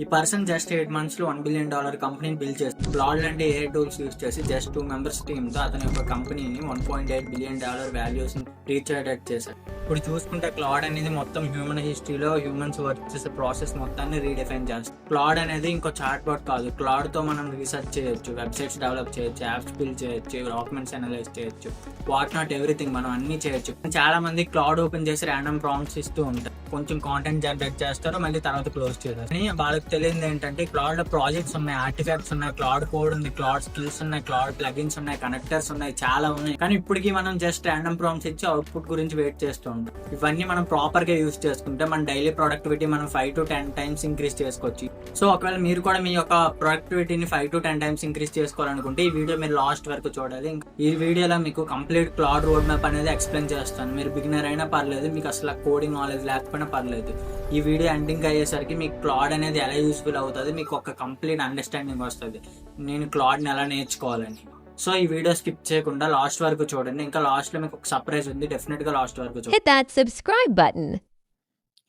ఈ person just 8 months లో $1 billion కంపెనీని బిల్డ్ చేస్తారు. క్లాడ్ లాంటి ఏ టూల్స్ యూస్ చేసి జస్ట్ 2 members టీమ్ తో అతని యొక్క కంపెనీని $1.8 billion వాల్యూస్ రీచ్ అయ్యేటట్టు చేశారు. ఇప్పుడు చూసుకుంటే క్లాడ్ అనేది మొత్తం హ్యూమన్ హిస్టరీలో హ్యూమన్స్ వర్క్ చేసే ప్రాసెస్ మొత్తాన్ని రీడిఫైన్ చేస్తుంది. క్లాడ్ అనేది ఇంకో చాట్ బాట్ కాదు. క్లాడ్ తో మనం రీసెర్చ్ చేయొచ్చు, వెబ్సైట్స్ డెవలప్ చేయొచ్చు, యాప్స్ బిల్డ్ చేయొచ్చు, డాక్యుమెంట్స్ అనలైజ్ చేయొచ్చు, వాట్ నాట్ ఎవ్రీథింగ్ మనం అన్ని చేయొచ్చు. చాలా మంది క్లాడ్ ఓపెన్ చేసి ర్యాండమ్ ప్రాంప్ట్స్ ఇస్తూ ఉంటారు, కొంచెం కాంటెంట్ జనరేట్ చేస్తారు, మళ్ళీ తర్వాత క్లోజ్ చేస్తారు. కానీ వాళ్ళకి తెలియదు ఏంటంటే క్లాడ్ లో ప్రాజెక్ట్స్ ఉన్నాయి, ఆర్టిఫాక్ట్స్ ఉన్నాయి, క్లాడ్ కోడ్ ఉంది, క్లాడ్ స్కిల్స్ ఉన్నాయి, క్లాడ్ ప్లగిన్స్ ఉన్నాయి, కనెక్టర్స్ ఉన్నాయి, చాలా ఉన్నాయి. కానీ ఇప్పటికీ మనం జస్ట్ ర్యాండమ్ ప్రాంప్ట్స్ ఇచ్చి అవుట్పుట్ గురించి వెయిట్ చేస్తూ ఉంటాం. ఇవన్నీ మనం ప్రాపర్ గా యూస్ చేసుకుంటే మన డైలీ ప్రొడక్టివిటీ మనం 5 to 10 times ఇంక్రీజ్ చేసుకోవచ్చు. సో ఒకవేళ మీరు కూడా మీ యొక్క ప్రొడక్టివిటీని 5 to 10 times ఇంక్రీజ్ చేసుకోవాలనుకుంటే ఈ వీడియో మీరు లాస్ట్ వరకు చూడాలి. ఈ వీడియోలో మీకు కంప్లీట్ క్లాడ్ రోడ్ మ్యాప్ అనేది ఎక్స్ప్లెయిన్ చేస్తాను. మీరు బిగినర్ అయినా పర్లేదు, మీకు అసలు కోడింగ్ నాలెడ్జ్ లేకపోయినా పర్లేదు. ఈ వీడియో ఎండింగ్ అయ్యేసరికి మీకు క్లాడ్ అనేది ఎలా యూస్ఫుల్ అవుతుంది, మీకు ఒక కంప్లీట్ అండర్స్టాండింగ్ వస్తుంది నేను క్లాడ్ని ఎలా నేర్చుకోవాలని. సో ఈ వీడియో స్కిప్ చేయకుండా లాస్ట్ వరకు చూడండి. ఇంకా లాస్ట్ లో మీకు ఒక సర్ప్రైజ్ ఉంది, డెఫినెట్ గా లాస్ట్ వరకు చూడండి. Hit that subscribe button.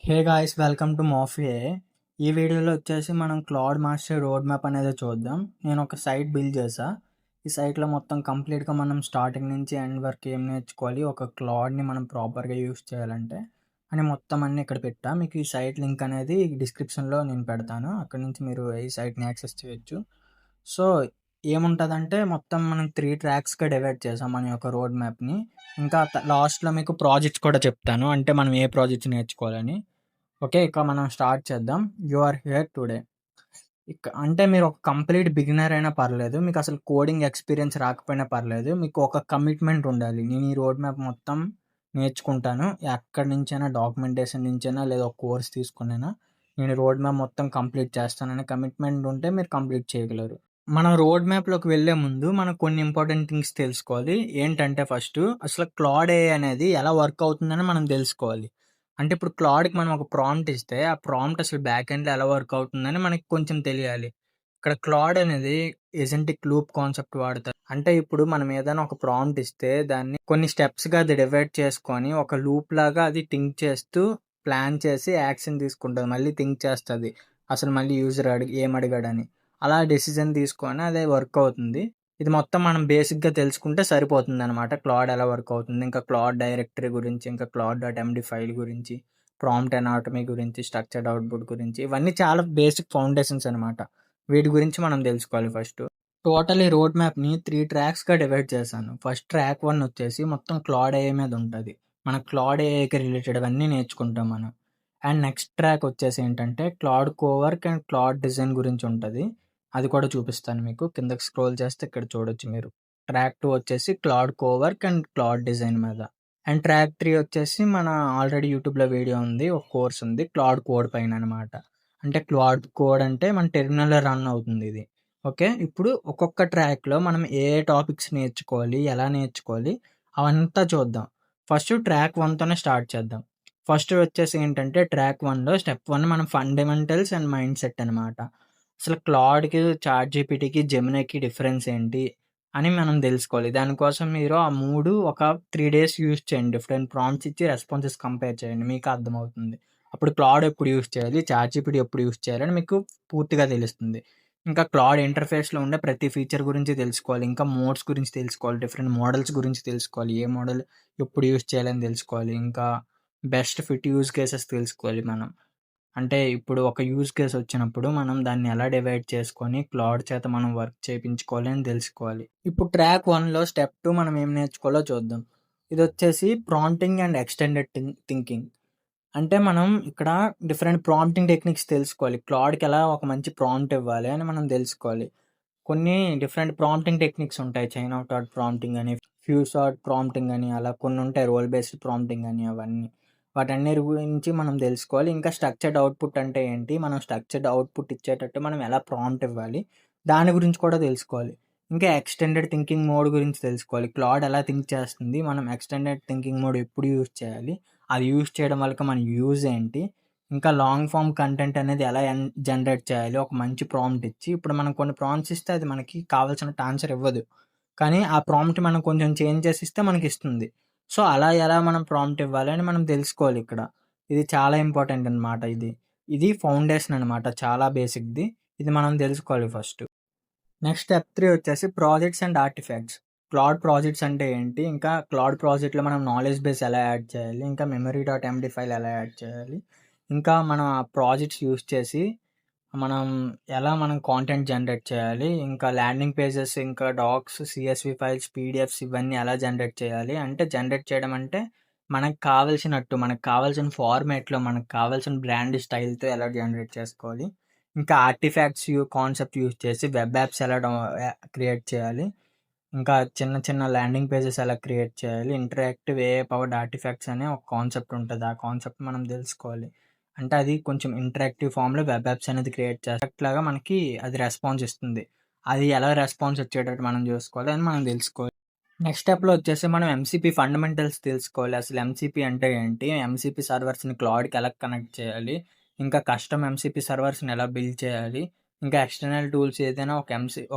Hey guys, welcome to మోఫియే. ఈ వీడియోలో వచ్చేసి మనం క్లాడ్ మాస్టర్ రోడ్ మ్యాప్ అనేది చూద్దాం. నేను ఒక సైట్ బిల్డ్ చేసా. ఈ సైట్లో మొత్తం కంప్లీట్గా మనం స్టార్టింగ్ నుంచి ఎండ్ వరకు ఏం నేర్చుకోవాలి, ఒక క్లాడ్ని మనం ప్రాపర్గా యూస్ చేయాలంటే అని మొత్తం అన్ని ఇక్కడ పెట్టా. మీకు ఈ సైట్ లింక్ అనేది డిస్క్రిప్షన్లో నేను పెడతాను, అక్కడ నుంచి మీరు ఈ సైట్ని యాక్సెస్ చేయొచ్చు. సో ఏముంటుందంటే మొత్తం మనం 3 ట్రాక్స్గా డివైడ్ చేసాం మన యొక్క రోడ్ మ్యాప్ని. ఇంకా లాస్ట్లో మీకు ప్రాజెక్ట్స్ కూడా చెప్తాను, అంటే మనం ఏ ప్రాజెక్ట్స్ నేర్చుకోవాలని. ఓకే, ఇక మనం స్టార్ట్ చేద్దాం. You are here today. అంటే మీరు ఒక కంప్లీట్ బిగినర్ అయినా పర్లేదు, మీకు అసలు కోడింగ్ ఎక్స్పీరియన్స్ రాకపోయినా పర్లేదు, మీకు ఒక కమిట్మెంట్ ఉండాలి. నేను ఈ రోడ్ మ్యాప్ మొత్తం నేర్చుకుంటాను, ఎక్కడి నుంచైనా, డాక్యుమెంటేషన్ నుంచైనా లేదా ఒక కోర్స్ తీసుకునైనా నేను రోడ్ మ్యాప్ మొత్తం కంప్లీట్ చేస్తానని కమిట్మెంట్ ఉంటే మీరు కంప్లీట్ చేయగలరు. మనం రోడ్ మ్యాప్లోకి వెళ్ళే ముందు మనం కొన్ని ఇంపార్టెంట్ థింగ్స్ తెలుసుకోవాలి. ఏంటంటే ఫస్ట్ అసలు క్లాడ్ ఏ అనేది ఎలా వర్క్ అవుతుందని మనం తెలుసుకోవాలి. అంటే ఇప్పుడు క్లాడ్కి మనం ఒక ప్రాంప్ట్ ఇస్తే ఆ ప్రాంప్ట్ అసలు బ్యాక్ ఎండ్లో ఎలా వర్క్ అవుతుందని మనకి కొంచెం తెలియాలి. ఇక్కడ క్లాడ్ అనేది ఏజెంటిక్ లూప్ కాన్సెప్ట్ వాడతారు. అంటే ఇప్పుడు మనం ఏదైనా ఒక ప్రాంప్ట్ ఇస్తే దాన్ని కొన్ని స్టెప్స్గా అది డివైడ్ చేసుకొని ఒక లూప్ లాగా అది థింక్ చేస్తూ ప్లాన్ చేసి యాక్షన్ తీసుకుంటుంది, మళ్ళీ థింక్ చేస్తుంది అసలు మళ్ళీ యూజర్ ఏం అడిగాడని. అలా డెసిజన్ తీసుకొని అదే వర్క్ అవుతుంది. ఇది మొత్తం మనం బేసిక్గా తెలుసుకుంటే సరిపోతుంది అనమాట, క్లాడ్ ఎలా వర్క్ అవుతుంది. ఇంకా క్లాడ్ డైరెక్టరీ గురించి, ఇంకా క్లాడ్.md ఫైల్ గురించి, ప్రాంప్ట్ అనాటమీ గురించి, స్ట్రక్చర్డ్ అవుట్పుట్ గురించి, ఇవన్నీ చాలా బేసిక్ ఫౌండేషన్స్ అనమాట. వీటి గురించి మనం తెలుసుకోవాలి ఫస్ట్. టోటల్ ఈ రోడ్ మ్యాప్ని 3 ట్రాక్స్గా డివైడ్ చేశాను. ఫస్ట్ ట్రాక్ 1 వచ్చేసి మొత్తం క్లాడ్ ఏ మీద ఉంటుంది. మన క్లాడ్ ఏకి రిలేటెడ్ అవన్నీ నేర్చుకుంటాం మనం. అండ్ నెక్స్ట్ ట్రాక్ వచ్చేసి ఏంటంటే Claude Cowork and Claude design గురించి ఉంటుంది, అది కూడా చూపిస్తాను మీకు. కిందకి స్క్రోల్ చేస్తే ఇక్కడ చూడొచ్చు మీరు. ట్రాక్ 2 వచ్చేసి Claude Cowork and Claude design మీద. అండ్ ట్రాక్ 3 వచ్చేసి మన ఆల్రెడీ యూట్యూబ్లో వీడియో ఉంది, ఒక కోర్స్ ఉంది క్లాడ్ కోడ్ పైన అనమాట. అంటే క్లాడ్ కోడ్ అంటే మన టెర్మినల్లో రన్ అవుతుంది ఇది. ఓకే, ఇప్పుడు ఒక్కొక్క ట్రాక్లో మనం ఏ టాపిక్స్ నేర్చుకోవాలి, ఎలా నేర్చుకోవాలి అవంతా చూద్దాం. ఫస్ట్ ట్రాక్ 1తోనే స్టార్ట్ చేద్దాం. ఫస్ట్ వచ్చేసి ఏంటంటే ట్రాక్ 1లో స్టెప్ 1 మనం ఫండమెంటల్స్ అండ్ మైండ్ సెట్ అనమాట. అసలు క్లాడ్కి, చాట్ జీపీటీకి, జెమినీకి డిఫరెన్స్ ఏంటి అని మనం తెలుసుకోవాలి. దానికోసం మీరు ఆ 3 ఒక 3 days యూస్ చేయండి. డిఫరెంట్ ప్రాంప్ట్స్ ఇచ్చి రెస్పాన్సెస్ కంపేర్ చేయండి, మీకు అర్థమవుతుంది. అప్పుడు క్లాడ్ ఎప్పుడు యూస్ చేయాలి, చాట్ జీపీటీ ఎప్పుడు యూస్ చేయాలని మీకు పూర్తిగా తెలుస్తుంది. ఇంకా క్లాడ్ ఇంటర్ఫేస్లో ఉండే ప్రతి ఫీచర్ గురించి తెలుసుకోవాలి. ఇంకా మోడ్స్ గురించి తెలుసుకోవాలి, డిఫరెంట్ మోడల్స్ గురించి తెలుసుకోవాలి, ఏ మోడల్ ఎప్పుడు యూస్ చేయాలని తెలుసుకోవాలి. ఇంకా బెస్ట్ ఫిట్ యూజ్ కేసెస్ తెలుసుకోవాలి మనం. అంటే ఇప్పుడు ఒక యూజ్ కేస్ వచ్చినప్పుడు మనం దాన్ని ఎలా డివైడ్ చేసుకొని క్లాడ్ చేత మనం వర్క్ చేయించుకోవాలి అని తెలుసుకోవాలి. ఇప్పుడు ట్రాక్ 1లో స్టెప్ 2 మనం ఏం నేర్చుకోవాలో చూద్దాం. ఇది వచ్చేసి ప్రాంప్టింగ్ అండ్ ఎక్స్టెండెడ్ థింకింగ్. అంటే మనం ఇక్కడ డిఫరెంట్ ప్రాంప్టింగ్ టెక్నిక్స్ తెలుసుకోవాలి. క్లాడ్కి ఎలా ఒక మంచి ప్రాంప్ట్ ఇవ్వాలి అని మనం తెలుసుకోవాలి. కొన్ని డిఫరెంట్ ప్రాంప్టింగ్ టెక్నిక్స్ ఉంటాయి, చైన్ ఆఫ్ థాట్ ప్రాంప్టింగ్ అని, ఫ్యూసాట్ ప్రాంప్టింగ్ అని, అలా కొన్ని ఉంటాయి, రోల్ బేస్డ్ ప్రాంప్టింగ్ అని. అవన్నీ వాటన్నిటి గురించి మనం తెలుసుకోవాలి. ఇంకా స్ట్రక్చర్డ్ అవుట్పుట్ అంటే ఏంటి, మనం స్ట్రక్చర్డ్ అవుట్పుట్ ఇచ్చేటట్టు మనం ఎలా ప్రాంప్ట్ ఇవ్వాలి దాని గురించి కూడా తెలుసుకోవాలి. ఇంకా ఎక్స్టెండెడ్ థింకింగ్ మోడ్ గురించి తెలుసుకోవాలి. క్లాడ్ ఎలా థింక్ చేస్తుంది, మనం ఎక్స్టెండెడ్ థింకింగ్ మోడ్ ఎప్పుడు యూజ్ చేయాలి, అది యూజ్ చేయడం వల్ల మన యూజ్ ఏంటి, ఇంకా లాంగ్ ఫామ్ కంటెంట్ అనేది ఎలా జనరేట్ చేయాలి ఒక మంచి ప్రాంప్ట్ ఇచ్చి. ఇప్పుడు మనం కొన్ని ప్రాంప్ట్స్ ఇస్తే అది మనకి కావాల్సిన ఆన్సర్ ఇవ్వదు, కానీ ఆ ప్రాంప్ట్ మనం కొంచెం చేంజ్ చేసి ఇస్తే మనకి ఇస్తుంది. సో అలా ఎలా మనం ప్రాంప్ట్ ఇవ్వాలి అని మనం తెలుసుకోవాలి ఇక్కడ. ఇది చాలా ఇంపార్టెంట్ అనమాట ఇది. ఇది ఫౌండేషన్ అనమాట. చాలా బేసిక్‌ది. ఇది మనం తెలుసుకోవాలి ఫస్ట్. నెక్స్ట్ స్టెప్ 3 వచ్చేసి projects and artefacts. Cloud projects అంటే ఏంటి? ఇంకా క్లౌడ్ ప్రాజెక్ట్‌లో మనం నాలెడ్జ్ బేస్ ఎలా యాడ్ చేయాలి? ఇంకా మెమరీ.ఎండి ఫైల్ ఎలా యాడ్ చేయాలి? ఇంకా మనం ఆ ప్రాజెక్ట్స్ యూజ్ చేసి మనం కాంటెంట్ జనరేట్ చేయాలి? ఇంకా ల్యాండింగ్ పేజెస్, ఇంకా డాక్స్, సీఎస్‌వి ఫైల్స్, పీడీఎఫ్స్ ఇవన్నీ ఎలా జనరేట్ చేయాలి? అంటే జనరేట్ చేయడం అంటే మనకు కావాల్సిన ఫార్మాట్‌లో, మనకు కావాల్సిన బ్రాండ్ స్టైల్‌తో ఎలా జనరేట్ చేసుకోవాలి? ఇంకా ఆర్టిఫాక్ట్స్ కాన్సెప్ట్ యూజ్ చేసి వెబ్ యాప్స్ ఎలా క్రియేట్ చేయాలి? ఇంకా చిన్న చిన్న ల్యాండింగ్ పేజెస్ ఎలా క్రియేట్ చేయాలి? ఇంటరాక్టివ్ ఏఐ పవర్డ్ ఆర్టిఫాక్ట్స్ అనే ఒక కాన్సెప్ట్ ఉంటది. ఆ కాన్సెప్ట్ మనం తెలుసుకోవాలి. అంటే అది కొంచెం ఇంటరాక్టివ్ ఫామ్‌లో వెబ్ యాప్స్ అనేది క్రియేట్ చేసేలాగా మనకి అది రెస్పాన్స్ ఇస్తుంది. అది ఎలా రెస్పాన్స్ వచ్చేటట్టు మనం చూసుకోవాలి అని మనం తెలుసుకోవాలి. నెక్స్ట్ స్టెప్‌లో వచ్చేసి మనం ఎంసీపీ ఫండమెంటల్స్ తెలుసుకోవాలి. అసలు ఎంసీపీ అంటే ఏంటి? ఎంసీపీ సర్వర్స్‌ని క్లౌడ్‌కి ఎలా కనెక్ట్ చేయాలి? ఇంకా కస్టమ్ ఎంసీపీ సర్వర్స్‌ని ఎలా బిల్డ్ చేయాలి? ఇంకా ఎక్స్టర్నల్ టూల్స్ ఏదైనా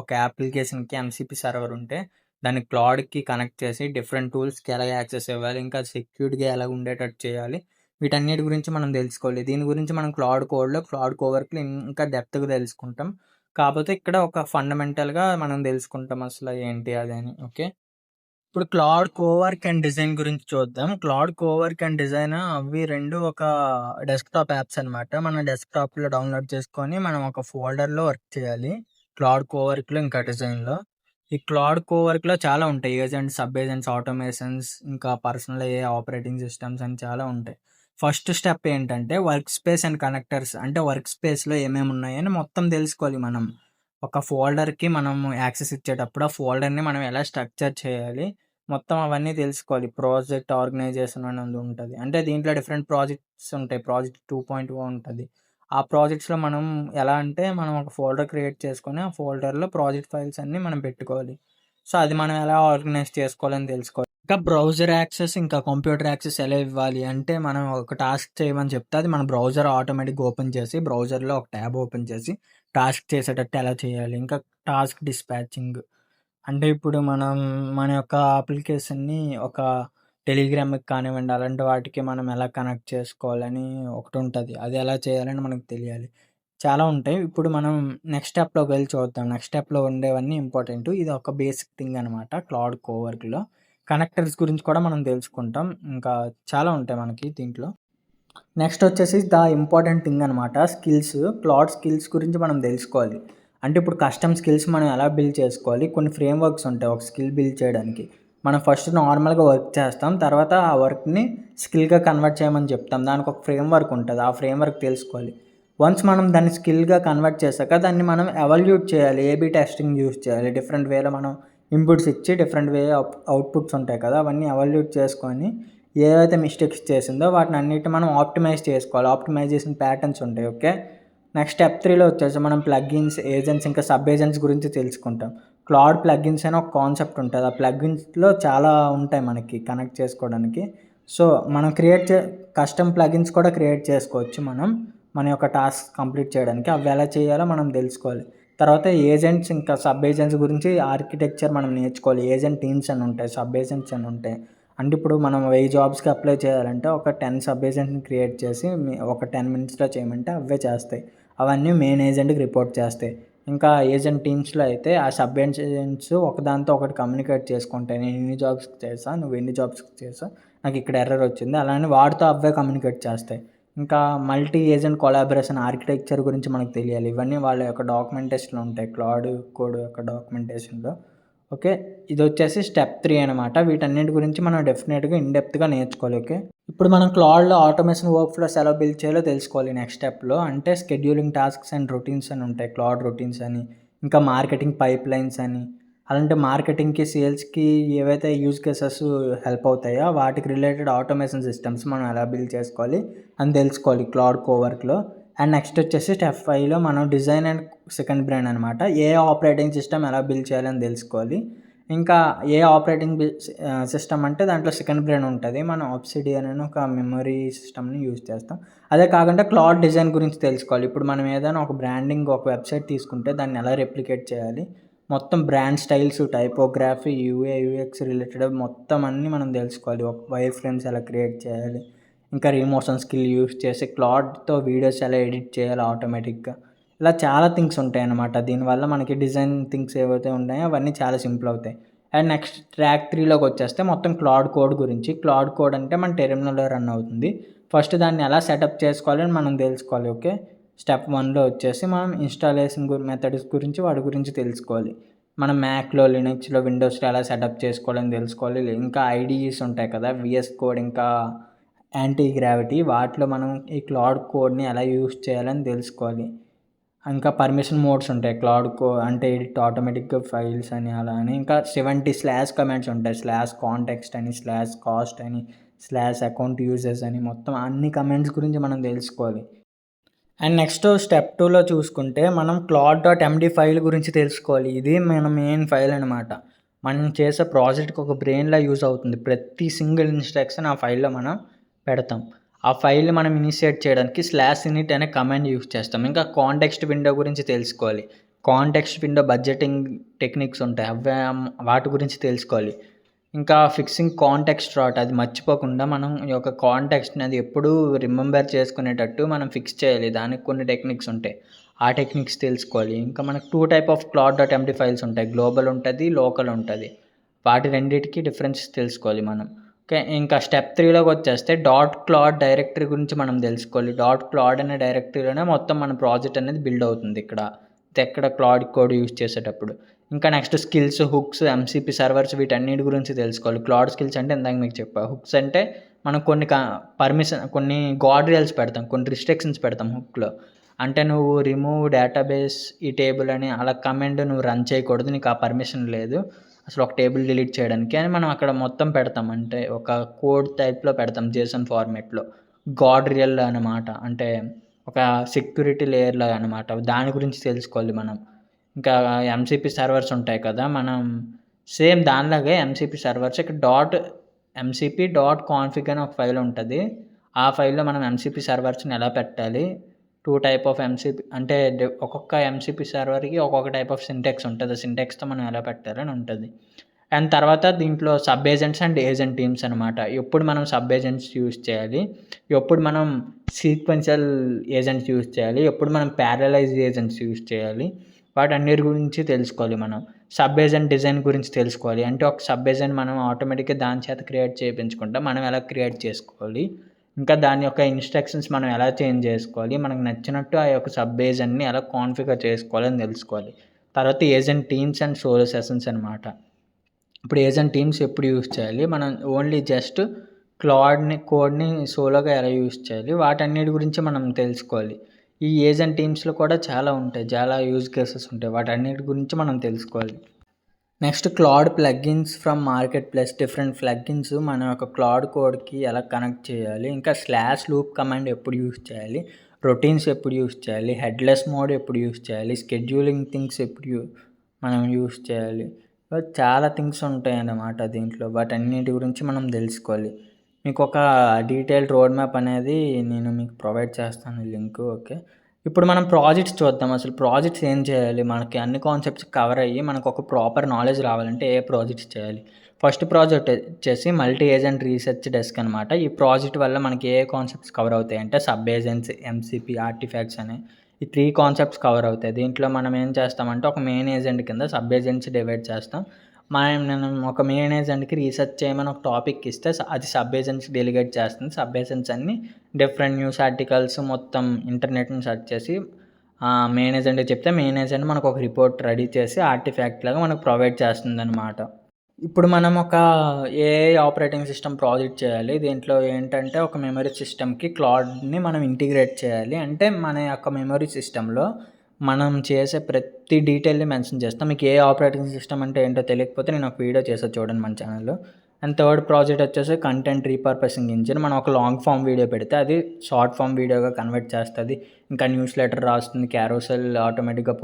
ఒక అప్లికేషన్‌కి ఎంసీపీ సర్వర్ ఉంటే దాన్ని క్లౌడ్‌కి కనెక్ట్ చేసి డిఫరెంట్ టూల్స్‌కి ఎలా యాక్సెస్ ఇవ్వాలి? ఇంకా సెక్యూర్డ్‌గా ఎలా ఉండేటట్టు చేయాలి? వీటన్నిటి గురించి మనం తెలుసుకోవాలి. దీని గురించి మనం క్లౌడ్ కోవర్క్‌లో ఇంకా డెప్త్‌గా తెలుసుకుంటాం. కాపోతే ఇక్కడ ఒక ఫండమెంటల్‌గా మనం తెలుసుకుంటాం అసలు ఏంటి అదని. ఓకే. ఇప్పుడు క్లౌడ్ కోవర్క్ అండ్ డిజైన్ గురించి చూద్దాం. క్లౌడ్ కోవర్క్ అండ్ డిజైన్ అవి 2 ఒక డెస్క్‌టాప్ యాప్స్ అనమాట. మన డెస్క్‌టాప్‌లో డౌన్‌లోడ్ చేసుకొని మనం ఒక ఫోల్డర్‌లో వర్క్ చేయాలి. క్లౌడ్ కోవర్క్‌లో ఇంకా డిజైన్‌లో. ఈ క్లౌడ్ కోవర్క్‌లో చాలా ఉంటాయి. ఏజెంట్స్, సబ్ ఏజెంట్స్, ఆటోమేషన్స్, ఇంకా పర్సనల్ ఏఐ ఆపరేటింగ్ సిస్టమ్స్ అని చాలా ఉంటాయి. ఫస్ట్ స్టెప్ ఏంటంటే వర్క్ స్పేస్ అండ్ కనెక్టర్స్. అంటే వర్క్ స్పేస్‌లో ఏమేమి ఉన్నాయని మొత్తం తెలుసుకోవాలి మనం. ఒక ఫోల్డర్‌కి మనం యాక్సెస్ ఇచ్చేటప్పుడు ఆ ఫోల్డర్‌ని మనం ఎలా స్ట్రక్చర్ చేయాలి? మొత్తం అవన్నీ తెలుసుకోవాలి. ప్రాజెక్ట్ ఆర్గనైజేషన్ అనేది ఉంటది. అంటే దీంట్లో డిఫరెంట్ ప్రాజెక్ట్స్ ఉంటాయి. ప్రాజెక్ట్ 2.0 ఉంటది. ఆ ప్రాజెక్ట్స్‌లో మనం ఎలా అంటే మనం ఒక ఫోల్డర్ క్రియేట్ చేసుకొని ఆ ఫోల్డర్‌లో ప్రాజెక్ట్ ఫైల్స్ అన్నీ మనం పెట్టుకోవాలి. సో, అది మనం ఎలా ఆర్గనైజ్ చేసుకోవాలని తెలుసుకోవాలి. ఇంకా బ్రౌజర్ యాక్సెస్, ఇంకా కంప్యూటర్ యాక్సెస్ ఎలా ఇవ్వాలి అంటే మనం ఒక టాస్క్ చేయమని చెప్తే అది మన బ్రౌజర్ ఆటోమేటిక్‌గా ఓపెన్ చేసి బ్రౌజర్‌లో ఒక ట్యాబ్ ఓపెన్ చేసి టాస్క్ చేసేటట్టు ఎలా చేయాలి? ఇంకా టాస్క్ డిస్పాచింగ్. అంటే ఇప్పుడు మన యొక్క అప్లికేషన్‌ని ఒక టెలిగ్రామ్‌కి కానివ్వండి, అలాంటి వాటికి మనం ఎలా కనెక్ట్ చేసుకోవాలని ఒకటుంటది. అది ఎలా చేయాలని మనకు తెలియాలి. చాలా ఉంటాయి. ఇప్పుడు మనం నెక్స్ట్ స్టెప్‌లోకి వెళ్లి చూద్దాం. నెక్స్ట్ స్టెప్‌లో ఉండేవన్నీ ఇంపార్టెంటు. ఇది ఒక బేసిక్ థింగ్ అనమాట క్లౌడ్ కోవర్క్‌లో. కనెక్టర్స్ గురించి కూడా మనం తెలుసుకుంటాం. ఇంకా చాలా ఉంటాయి మనకి దీంట్లో. నెక్స్ట్ వచ్చేసి ఇంపార్టెంట్ థింగ్ అనమాట స్కిల్స్. క్లౌడ్ స్కిల్స్ గురించి మనం తెలుసుకోవాలి. అంటే ఇప్పుడు కస్టమ్ స్కిల్స్ మనం ఎలా బిల్డ్ చేసుకోవాలి? కొన్ని ఫ్రేమ్‌వర్క్స్ ఉంటాయి ఒక స్కిల్ బిల్డ్ చేయడానికి. మనం ఫస్ట్ నార్మల్‌గా వర్క్ చేస్తాం. తర్వాత ఆ వర్క్‌ని స్కిల్‌గా కన్వర్ట్ చేయమని చెప్తాం. దానికి ఒక ఫ్రేమ్‌వర్క్ ఉంటది. ఆ ఫ్రేమ్‌వర్క్ తెలుసుకోవాలి. వన్స్ మనం దాన్ని స్కిల్‌గా కన్వర్ట్ చేశాక దాన్ని మనం ఎవాల్యూట్ చేయాలి. ఏబీ టెస్టింగ్ యూజ్ చేయాలి. డిఫరెంట్ వేలో మనం ఇన్పుట్స్ ఇచ్చి డిఫరెంట్ వే ఆఫ్ అవుట్‌పుట్స్ ఉంటాయి కదా! అవన్నీ ఎవాల్యూట్ చేసుకొని ఏవైతే మిస్టేక్స్ చేసిందో వాటినన్నిటిని మనం ఆప్టిమైజ్ చేసుకోవాలి. ఆప్టిమైజేషన్ ప్యాటర్న్స్ ఉంటాయి. ఓకే. నెక్స్ట్ స్టెప్ 3లో వచ్చేసి మనం ప్లగిన్స్, ఏజెంట్స్ ఇంకా సబ్ ఏజెంట్స్ గురించి తెలుసుకుంటాం. క్లౌడ్ ప్లగిన్స్ అని ఒక కాన్సెప్ట్ ఉంటది. ఆ ప్లగిన్స్‌లో చాలా ఉంటాయి మనకి కనెక్ట్ చేసుకోవడానికి. సో, మనం కస్టమ్ ప్లగిన్స్ కూడా క్రియేట్ చేసుకోవచ్చు మనం. మన యొక్క టాస్క్ కంప్లీట్ చేయడానికి. అవి ఎలా చేయాలో మనం తెలుసుకోవాలి. తర్వాత ఏజెంట్స్ ఇంకా సబ్ ఏజెంట్స్ గురించి ఆర్కిటెక్చర్ మనం నేర్చుకోవాలి. ఏజెంట్ టీమ్స్ అని ఉంటాయి. సబ్ ఏజెంట్స్ అని ఉంటాయి. అంటే ఇప్పుడు మనం 1000 జాబ్స్‌కి అప్లై చేయాలంటే ఒక 10 సబ్ ఏజెంట్‌ని క్రియేట్ చేసి ఒక 10 మినిట్స్‌లో చేయమంటే అవే చేస్తాయి. అవన్నీ మెయిన్ ఏజెంట్‌కి రిపోర్ట్ చేస్తాయి. ఇంకా ఏజెంట్ టీమ్స్‌లో అయితే ఆ సబ్ ఏజెంట్స్ ఒకదానితో ఒకటి కమ్యూనికేట్ చేసుకుంటాయి. నేను ఇన్ని జాబ్స్‌కి చేశా, నువ్వు ఎన్ని జాబ్స్‌కి చేసావు, నాకు ఇక్కడ ఎర్రర్ వచ్చింది. అలానే వాటితో అవే కమ్యూనికేట్ చేస్తాయి. ఇంకా మల్టీ ఏజెంట్ కొలాబరేషన్ ఆర్కిటెక్చర్ గురించి మనకు తెలియాలి. ఇవన్నీ వాళ్ళ యొక్క డాక్యుమెంటేషన్‌లో ఉంటాయి. క్లౌడ్ కోడ్ యొక్క డాక్యుమెంటేషన్‌లో. ఓకే. ఇదొచ్చేసి స్టెప్ 3 అనమాట. వీటన్నిటి గురించి మనం డెఫినిట్‌గా ఇన్ డెప్త్‌గా నేర్చుకోవాలి. ఓకే. ఇప్పుడు మనం క్లౌడ్‌లో ఆటోమేషన్ వర్క్ ఫ్లోస్ ఎలా బిల్డ్ చేయాలో తెలుసుకోవాలి నెక్స్ట్ స్టెప్‌లో. అంటే షెడ్యూలింగ్ టాస్క్స్ అండ్ రొటీన్స్ అని ఉంటాయి. క్లౌడ్ రొటీన్స్ అని, ఇంకా మార్కెటింగ్ పైప్‌లైన్స్ అని, అలాంటి మార్కెటింగ్‌కి, సేల్స్‌కి ఏవైతే యూజ్ కేసెస్ హెల్ప్ అవుతాయో వాటికి రిలేటెడ్ ఆటోమేషన్ సిస్టమ్స్ మనం ఎలా బిల్డ్ చేసుకోవాలి అని తెలుసుకోవాలి క్లౌడ్ కోవర్క్‌లో. అండ్ నెక్స్ట్ వచ్చేసి స్టెప్ 5లో మనం డిజైన్ అండ్ సెకండ్ బ్రెయిన్ అనమాట. ఏ ఆపరేటింగ్ సిస్టమ్ ఎలా బిల్డ్ చేయాలని తెలుసుకోవాలి. ఇంకా సిస్టమ్ అంటే దాంట్లో సెకండ్ బ్రెయిన్ ఉంటది. మనం ఆబ్సిడియన్ అని ఒక మెమరీ సిస్టమ్‌ని యూజ్ చేస్తాం. అదే కాకుండా క్లౌడ్ డిజైన్ గురించి తెలుసుకోవాలి. ఇప్పుడు మనం ఏదైనా ఒక బ్రాండింగ్ ఒక వెబ్‌సైట్ తీసుకుంటే దాన్ని ఎలా రెప్లికేట్ చేయాలి? మొత్తం brand styles, typography, UI, UX related మొత్తం అన్నీ మనం తెలుసుకోవాలి. ఒక వైర్ ఫ్రేమ్స్ ఎలా క్రియేట్ చేయాలి? ఇంకా రీమోషన్ స్కిల్ యూస్ చేసి క్లాడ్‌తో వీడియోస్ ఎలా ఎడిట్ చేయాలి ఆటోమేటిక్‌గా. ఇలా చాలా థింగ్స్ ఉంటాయన్నమాట. దీనివల్ల మనకి డిజైన్ థింగ్స్ ఏవైతే ఉన్నాయో అవన్నీ చాలా సింపుల్ అవుతాయి. అండ్ నెక్స్ట్ ట్రాక్ 3లోకి వచ్చేస్తే మొత్తం క్లాడ్ కోడ్ గురించి. క్లాడ్ కోడ్ అంటే మన టెర్మినల్‌లో రన్ అవుతుంది. ఫస్ట్ దాన్ని ఎలా సెటప్ చేసుకోవాలని మనం తెలుసుకోవాలి. ఓకే. స్టెప్ 1లో వచ్చేసి మనం ఇన్‌స్టాలేషన్ మెథడ్స్ గురించి వాటి గురించి తెలుసుకోవాలి. మనం మ్యాక్‌లో, లినక్స్‌లో, విండోస్‌లో ఎలా సెటప్ చేసుకోవాలని తెలుసుకోవాలి. ఇంకా ఐడీఈస్ ఉంటాయి కదా! వీఎస్ కోడ్ ఇంకా యాంటీ గ్రావిటీ వాటిలో మనం ఈ క్లాడ్ కోడ్‌ని ఎలా యూజ్ చేయాలని తెలుసుకోవాలి. ఇంకా పర్మిషన్ మోడ్స్ ఉంటాయి. అంటే ఎడిట్ ఆటోమేటిక్‌గా ఫైల్స్ అని అలా అని. ఇంకా 70 స్లాష్ కమాండ్స్ ఉంటాయి. స్లాష్ కాంటెక్స్ట్ అని, స్లాష్ కాస్ట్ అని, స్లాష్ అకౌంట్ యూజర్స్ అని మొత్తం అన్ని కమాండ్స్ గురించి మనం తెలుసుకోవాలి. అండ్ నెక్స్ట్ స్టెప్ 2లో చూసుకుంటే మనం claude.md ఫైల్ గురించి తెలుసుకోవాలి. ఇది మన మెయిన్ ఫైల్ అనమాట. మనం చేసే ప్రాజెక్ట్‌కి ఒక బ్రెయిన్‌లా యూజ్ అవుతుంది. ప్రతి సింగిల్ ఇన్‌స్ట్రక్షన్ ఆ ఫైల్‌లో మనం పెడతాం. ఆ ఫైల్‌ని మనం ఇనిషియేట్ చేయడానికి /init అనే కమాండ్ యూజ్ చేస్తాం. ఇంకా కాంటెక్స్ట్ విండో గురించి తెలుసుకోవాలి. కాంటెక్స్ట్ విండో బడ్జెటింగ్ టెక్నిక్స్ ఉంటాయి. వాటి గురించి తెలుసుకోవాలి. ఇంకా ఫిక్సింగ్ కాంటెక్స్ట్ రాట్ అది మర్చిపోకుండా మనం ఈ యొక్క కాంటెక్స్ట్‌ని అది ఎప్పుడూ రిమెంబర్ చేసుకునేటట్టు మనం ఫిక్స్ చేయాలి. దానికి కొన్ని టెక్నిక్స్ ఉంటాయి. ఆ టెక్నిక్స్ తెలుసుకోవాలి. ఇంకా మనకు 2 టైప్ ఆఫ్ claude.md ఫైల్స్ ఉంటాయి. గ్లోబల్ ఉంటది, లోకల్ ఉంటది. వాటి రెండిటికి డిఫరెన్స్ తెలుసుకోవాలి మనం. ఓకే. ఇంకా స్టెప్ 3లోకి వచ్చేస్తే .claude డైరెక్టరీ గురించి మనం తెలుసుకోవాలి. .claude అనే డైరెక్టరీలోనే మొత్తం మన ప్రాజెక్ట్ అనేది బిల్డ్ అవుతుంది ఇక్కడ. ఎక్కడ క్లాడ్ కోడ్ యూజ్ చేసేటప్పుడు. ఇంకా next skills, hooks, MCP servers వీటన్నిటి గురించి తెలుసుకోవాలి. క్లాడ్ స్కిల్స్ అంటే ఇందాక మీకు చెప్పా. హుక్స్ అంటే మనం కొన్ని గార్డ్ రైల్స్ పెడతాం. కొన్ని రిస్ట్రిక్షన్స్ పెడతాం హుక్‌లో. అంటే నువ్వు రిమూవ్ డేటాబేస్ ఈ టేబుల్ అని అలా కమాండ్ నువ్వు రన్ చేయకూడదు. నీకు ఆ పర్మిషన్ లేదు. అసలు ఒక టేబుల్ డిలీట్ చేయడానికి అని మనం అక్కడ మొత్తం పెడతాం. అంటే ఒక కోడ్ టైప్‌లో పెడతాం జేసన్ ఫార్మాట్‌లో. గార్డ్ రియల్ అనమాట. అంటే ఒక సెక్యూరిటీ లేయర్ లాగా అనమాట. దాని గురించి తెలుసుకోవాలి మనం. ఇంకా ఎంసీపీ సర్వర్స్ ఉంటాయి కదా! మనం సేమ్ దానిలాగే ఎంసీపీ సర్వర్స్ ఇక్కడ ఎంసీపీ డాట్ కాన్ఫిగ్ అని ఒక ఫైల్ ఉంటది. ఆ ఫైల్‌లో మనం ఎంసీపీ సర్వర్స్‌ని ఎలా పెట్టాలి? 2 టైప్ ఆఫ్ ఎంసీపీ అంటే ఒక్కొక్క ఎంసీపీ సర్వర్‌కి ఒక్కొక్క టైప్ ఆఫ్ సింటాక్స్ ఉంటది. సింటాక్స్‌తో మనం ఎలా పెట్టాలని ఉంటది. అండ్ తర్వాత దీంట్లో sub agents and agent teams అనమాట. ఎప్పుడు మనం సబ్ ఏజెంట్స్ యూజ్ చేయాలి? ఎప్పుడు మనం సీక్వెన్షియల్ ఏజెంట్స్ యూజ్ చేయాలి? ఎప్పుడు మనం ప్యారలైజ్ ఏజెంట్స్ యూజ్ చేయాలి? వాటన్నిటి గురించి తెలుసుకోవాలి మనం. సబ్ ఏజెంట్ డిజైన్ గురించి తెలుసుకోవాలి. అంటే ఒక సబ్ ఏజెంట్ మనం ఆటోమేటిక్‌గా దాని చేత క్రియేట్ చేపించకుండా మనం ఎలా క్రియేట్ చేసుకోవాలి? ఇంకా దాని యొక్క ఇన్‌స్ట్రక్షన్స్ మనం ఎలా చేంజ్ చేసుకోవాలి? మనకు నచ్చినట్టు ఆ యొక్క సబ్ ఏజెంట్‌ని ఎలా కాన్ఫిగర్ చేసుకోవాలని తెలుసుకోవాలి. తర్వాత agent teams and solo sessions అనమాట. ఇప్పుడు ఏజెంట్ టీమ్స్ ఎప్పుడు యూజ్ చేయాలి? మనం ఓన్లీ జస్ట్ కోడ్‌ని సోలోగా ఎలా యూజ్ చేయాలి? వాటన్నిటి గురించి మనం తెలుసుకోవాలి. ఈ ఏజెంట్ టీమ్స్‌లో కూడా చాలా ఉంటాయి. చాలా యూజ్ కేసెస్ ఉంటాయి. వాటన్నిటి గురించి మనం తెలుసుకోవాలి. Next Claude plugins from marketplace. Different plugins మన యొక్క క్లాడ్ కోడ్‌కి ఎలా కనెక్ట్ చేయాలి? ఇంకా లూప్ కమాండ్ ఎప్పుడు యూజ్ చేయాలి? రొటీన్స్ ఎప్పుడు యూజ్ చేయాలి? హెడ్‌లెస్ మోడ్ ఎప్పుడు యూజ్ చేయాలి? స్కెడ్యూలింగ్ థింగ్స్ ఎప్పుడు మనం యూజ్ చేయాలి? చాలా థింగ్స్ ఉంటాయన్నమాట దీంట్లో. వాటన్నిటి గురించి మనం తెలుసుకోవాలి. మీకు ఒక డీటెయిల్డ్ రోడ్ మ్యాప్ అనేది నేను మీకు ప్రొవైడ్ చేస్తాను లింకు. ఓకే. ఇప్పుడు మనం ప్రాజెక్ట్స్ చూద్దాం. అసలు ప్రాజెక్ట్స్ ఏం చేయాలి? మనకి అన్ని కాన్సెప్ట్స్ కవర్ అయ్యి మనకు ఒక ప్రాపర్ నాలెడ్జ్ రావాలంటే ఏ ప్రాజెక్ట్స్ చేయాలి? ఫస్ట్ ప్రాజెక్ట్ వచ్చేసి మల్టీ ఏజెంట్ రీసెర్చ్ డెస్క్ అనమాట. ఈ ప్రాజెక్ట్ వల్ల మనకి ఏ కాన్సెప్ట్స్ కవర్ అవుతాయంటే సబ్ ఏజెంట్స్, ఎంసీపీ, ఆర్టిఫాక్ట్స్ అని ఈ 3 కాన్సెప్ట్స్ కవర్ అవుతాయి. దీంట్లో మనం ఏం చేస్తామంటే ఒక మెయిన్ ఏజెంట్ కింద సబ్ ఏజెంట్స్ డివైడ్ చేస్తాం. నేను ఒక మెయిన్ ఏజెంట్‌కి రీసెర్చ్ చేయమని ఒక టాపిక్ ఇస్తే అది సబ్ ఏజెంట్స్‌కి డెలిగేట్ చేస్తుంది. సబ్ ఏజెంట్స్ అన్నీ డిఫరెంట్ న్యూస్ ఆర్టికల్స్ మొత్తం ఇంటర్నెట్‌ని సెర్చ్ చేసి మెయిన్ ఏజెంట్‌కి చెప్తే మెయిన్ ఏజెంట్ మనకు ఒక రిపోర్ట్ రెడీ చేసి ఆర్టిఫాక్ట్ లాగా మనకు ప్రొవైడ్ చేస్తుందనమాట. ఇప్పుడు మనం ఒక ఏఐ ఆపరేటింగ్ సిస్టమ్ ప్రాజెక్ట్ చేయాలి. దీంట్లో ఏంటంటే ఒక మెమరీ సిస్టమ్‌కి క్లాడ్‌ని మనం ఇంటిగ్రేట్ చేయాలి. అంటే మన యొక్క మెమరీ సిస్టమ్‌లో మనం చేసే ప్రతి డీటెయిల్‌ని మెన్షన్ చేస్తాం. మీకు ఏ ఆపరేటింగ్ సిస్టమ్ అంటే ఏంటో తెలియకపోతే నేను ఒక వీడియో చేశా చూడండి మన ఛానల్‌లో. అండ్ థర్డ్ ప్రాజెక్ట్ వచ్చేసి కంటెంట్ రీపర్పసింగ్ ఇంజిన్. మనం ఒక లాంగ్ ఫార్మ్ వీడియో పెడితే అది షార్ట్ ఫార్మ్ వీడియోగా కన్వర్ట్ చేస్తది. ఇంకా న్యూస్ లెటర్ రాస్తుంది. క్యారోసెల్ ఆటోమేటిక్‌గా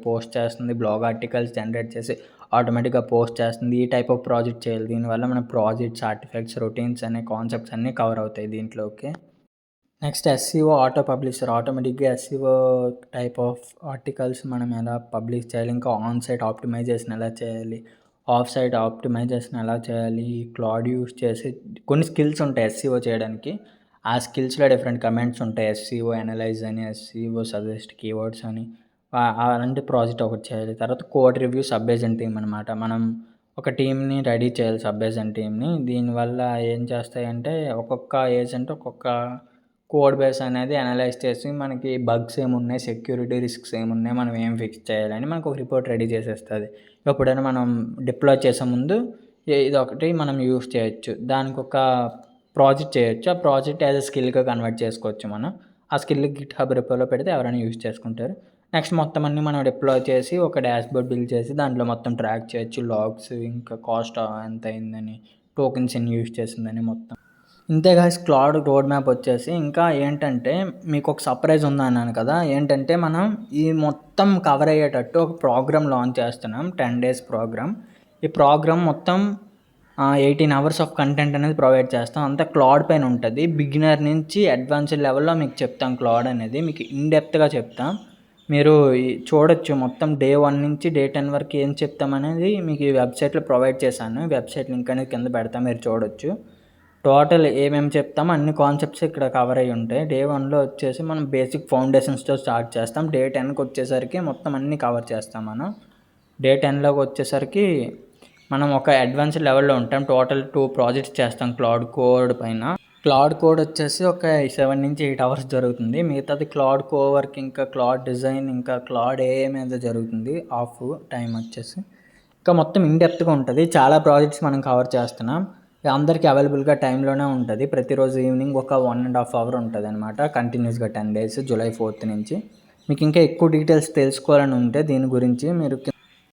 పోస్ట్ చేస్తుంది. బ్లాగ్ ఆర్టికల్స్ జనరేట్ చేసి ఆటోమేటిక్‌గా పోస్ట్ చేస్తుంది. ఈ టైప్ ఆఫ్ ప్రాజెక్ట్ చేయాలి. దీనివల్ల మన ప్రాజెక్ట్స్, ఆర్టిఫాక్ట్స్, రొటీన్స్ అనే కాన్సెప్ట్స్ అన్నీ కవర్ అవుతాయి దీంట్లో. Okay. Next SCO auto publisher. ఆటోమేటిక్‌గా ఎస్సీఓ టైప్ ఆఫ్ ఆర్టికల్స్ మనం ఎలా పబ్లిష్ చేయాలి? ఇంకా ఆన్ సైట్ ఆప్టిమైజేషన్ ఎలా చేయాలి? ఆఫ్ సైట్ ఆప్టిమైజేషన్ ఎలా చేయాలి? క్లాడ్ యూజ్ చేసి కొన్ని స్కిల్స్ ఉంటాయి ఎస్సీఓ చేయడానికి. ఆ స్కిల్స్‌లో డిఫరెంట్ కమెంట్స్ ఉంటాయి. ఎస్‌సీఓ అనలైజ్ అని, ఎస్‌సీఓ సజెస్ట్ కీవర్డ్స్ అని అలాంటి ప్రాజెక్ట్ ఒకటి చేయాలి. తర్వాత code review sub agent team అనమాట. మనం ఒక టీమ్‌ని రెడీ చేయాలి, సబ్ ఏజెంట్ టీమ్‌ని. దీనివల్ల ఏం చేస్తాయంటే ఒక్కొక్క ఏజెంట్ ఒక్కొక్క కోడ్ బేస్ అనేది అనలైజ్ చేసి మనకి బగ్స్ ఏమున్నాయి, సెక్యూరిటీ రిస్క్స్ ఏమున్నాయి, మనం ఏం ఫిక్స్ చేయాలని మనకు ఒక రిపోర్ట్ రెడీ చేసేస్తది. ఎప్పుడైనా మనం డిప్లాయ్ చేసే ముందు ఇదొకటి మనం యూజ్ చేయొచ్చు. దానికొక ప్రాజెక్ట్ చేయొచ్చు. ఆ ప్రాజెక్ట్ యాజ్ ఎ స్కిల్‌గా కన్వర్ట్ చేసుకోవచ్చు మనం. ఆ స్కిల్ గిట్‌హబ్ రిపోలో పెడితే ఎవరైనా యూజ్ చేసుకుంటారు. నెక్స్ట్ మొత్తం అన్నీ మనం డిప్లాయ్ చేసి ఒక డాష్‌బోర్డ్ బిల్డ్ చేసి దాంట్లో మొత్తం ట్రాక్ చేయొచ్చు. లాగ్స్ ఇంకా కాస్ట్ ఎంత అయిందని, టోకెన్స్ ఎన్ని యూజ్ చేసిందని మొత్తం. ఇంతే గాయ్స్ క్లౌడ్ రోడ్ మ్యాప్ వచ్చేసి. ఇంకా ఏంటంటే మీకొక సర్ప్రైజ్ ఉందన్నాను కదా! ఏంటంటే మనం ఈ మొత్తం కవర్ అయ్యేటట్టు ఒక ప్రోగ్రామ్ లాంచ్ చేస్తున్నాం. 10 డేస్ ప్రోగ్రామ్. ఈ ప్రోగ్రామ్ మొత్తం 18 అవర్స్ ఆఫ్ కంటెంట్ అనేది ప్రొవైడ్ చేస్తాం. అంతా క్లౌడ్ పైన ఉంటది. బిగినర్ నుంచి అడ్వాన్స్డ్ లెవెల్‌లో మీకు చెప్తాం క్లౌడ్ అనేది. మీకు ఇన్ డెప్త్‌గా చెప్తాం. మీరు చూడొచ్చు మొత్తం డే 1 నుంచి డే 10 వరకు ఏం చెప్తామనేది మీకు ఈ వెబ్‌సైట్‌లో ప్రొవైడ్ చేశాను. వెబ్‌సైట్ లింక్ అనేది కింద పెడతా, మీరు చూడొచ్చు. టోటల్ ఏమేమి చెప్తామో అన్ని కాన్సెప్ట్స్ ఇక్కడ కవర్ అయ్యి ఉంటాయి. డే 1లో వచ్చేసి మనం బేసిక్ ఫౌండేషన్స్‌తో స్టార్ట్ చేస్తాం. డే 10కి వచ్చేసరికి మొత్తం అన్నీ కవర్ చేస్తాం మనం. డే 10లోకి వచ్చేసరికి మనం ఒక అడ్వాన్స్డ్ లెవెల్‌లో ఉంటాం. టోటల్ 2 ప్రాజెక్ట్స్ చేస్తాం క్లౌడ్ కోడ్ పైన. క్లౌడ్ కోడ్ వచ్చేసి ఒక 7-8 అవర్స్ జరుగుతుంది. మిగతాది క్లౌడ్ కోవర్క్, ఇంకా క్లౌడ్ డిజైన్, ఇంకా క్లౌడ్ ఏఐ మీద జరుగుతుంది హాఫ్ టైం వచ్చేసి. ఇంకా మొత్తం ఇన్ డెప్త్‌గా ఉంటుంది. చాలా ప్రాజెక్ట్స్ మనం కవర్ చేస్తున్నాం. అందరికీ అవైలబుల్‌గా టైంలోనే ఉంటుంది. ప్రతిరోజు ఈవినింగ్ ఒక 1.5 అవర్ ఉంటదనమాట. కంటిన్యూస్‌గా 10 డేస్ జూలై 4th నుంచి. మీకు ఇంకా ఎక్కువ డీటెయిల్స్ తెలుసుకోవాలని ఉంటే దీని గురించి మీరు